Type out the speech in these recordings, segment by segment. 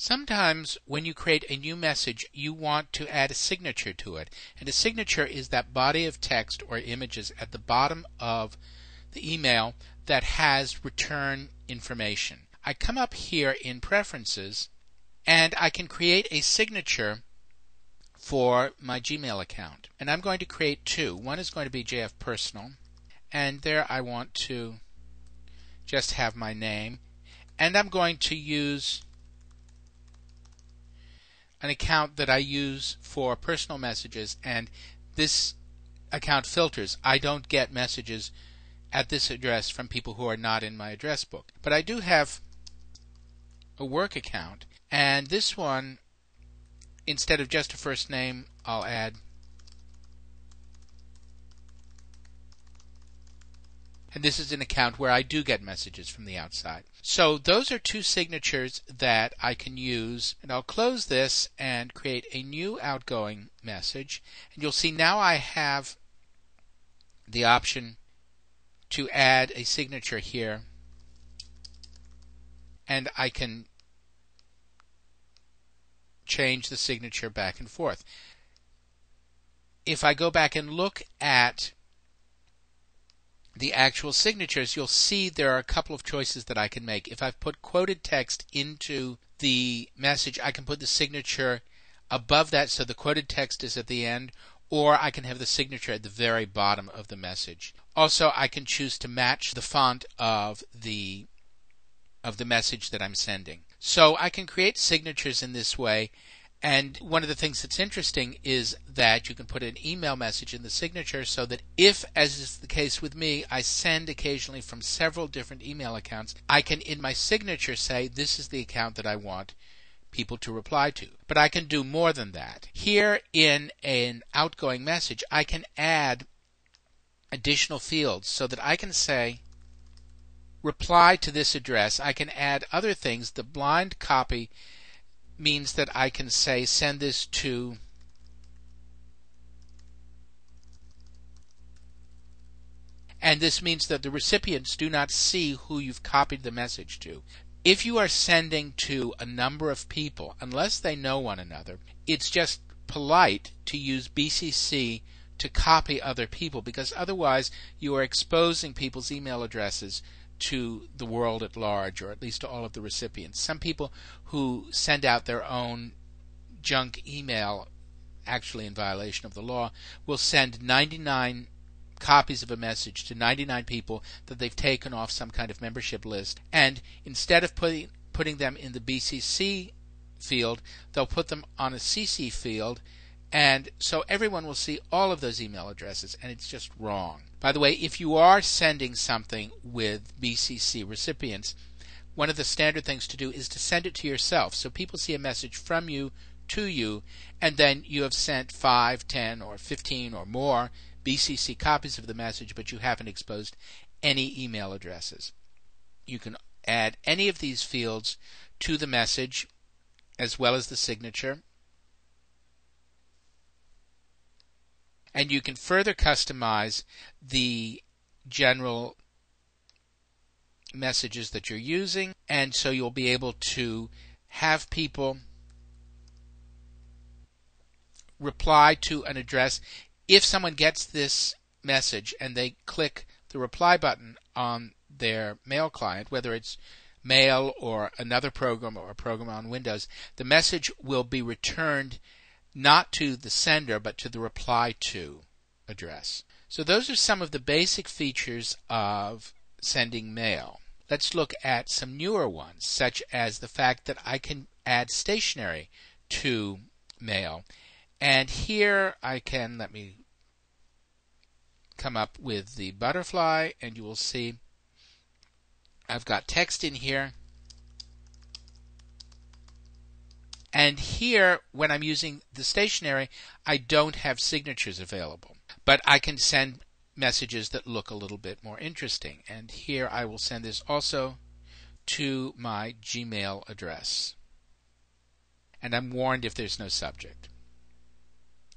Sometimes when you create a new message, you want to add a signature to it. And a signature is that body of text or images at the bottom of the email that has return information. I come up here in Preferences and I can create a signature for my Gmail account. And I'm going to create two. One is going to be JF Personal, and there I want to just have my name. And I'm going to use an account that I use for personal messages, and this account filters. I don't get messages at this address from people who are not in my address book. But I do have a work account, and this one, instead of just a first name, I'll add, and this is an account where I do get messages from the outside. So those are two signatures that I can use, and I'll close this and create a new outgoing message. And you'll see now I have the option to add a signature here, and I can change the signature back and forth. If I go back and look at the actual signatures, you'll see there are a couple of choices that I can make. If I've put quoted text into the message, I can put the signature above that so the quoted text is at the end, or I can have the signature at the very bottom of the message. Also, I can choose to match the font of the message that I'm sending. So I can create signatures in this way. And one of the things that's interesting is that you can put an email message in the signature so that if, as is the case with me, I send occasionally from several different email accounts, I can in my signature say this is the account that I want people to reply to. But I can do more than that. Here in an outgoing message, I can add additional fields so that I can say reply to this address. I can add other things. The blind copy means that I can say send this to and this means that the recipients do not see who you've copied the message to. If you are sending to a number of people, unless they know one another, it's just polite to use BCC to copy other people, because otherwise you are exposing people's email addresses to the world at large, or at least to all of the recipients. Some people who send out their own junk email, actually in violation of the law, will send 99 copies of a message to 99 people that they've taken off some kind of membership list, and instead of putting them in the BCC field, they'll put them on a CC field, and so everyone will see all of those email addresses, and it's just wrong. By the way, if you are sending something with BCC recipients, one of the standard things to do is to send it to yourself, so people see a message from you to you, and then you have sent 5, 10, or 15 or more BCC copies of the message, but you haven't exposed any email addresses. You can add any of these fields to the message as well as the signature. And you can further customize the general messages that you're using, and so you'll be able to have people reply to an address. If someone gets this message and they click the reply button on their mail client, whether it's Mail or another program or a program on Windows, the message will be returned not to the sender but to the reply to address. So those are some of the basic features of sending mail. Let's look at some newer ones, such as the fact that I can add stationery to mail. And here I can, let me come up with the butterfly, and you will see I've got text in here. And here, when I'm using the stationery, I don't have signatures available. But I can send messages that look a little bit more interesting. And here I will send this also to my Gmail address. And I'm warned if there's no subject.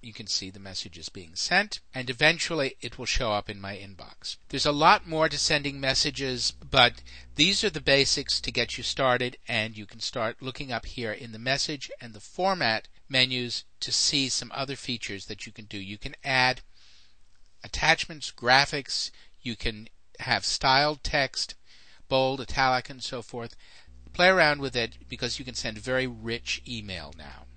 You can see the messages being sent, and eventually it will show up in my inbox. There's a lot more to sending messages, but these are the basics to get you started, and you can start looking up here in the message and the format menus to see some other features that you can do. You can add attachments, graphics, you can have styled text, bold, italic, and so forth. Play around with it because you can send very rich email now.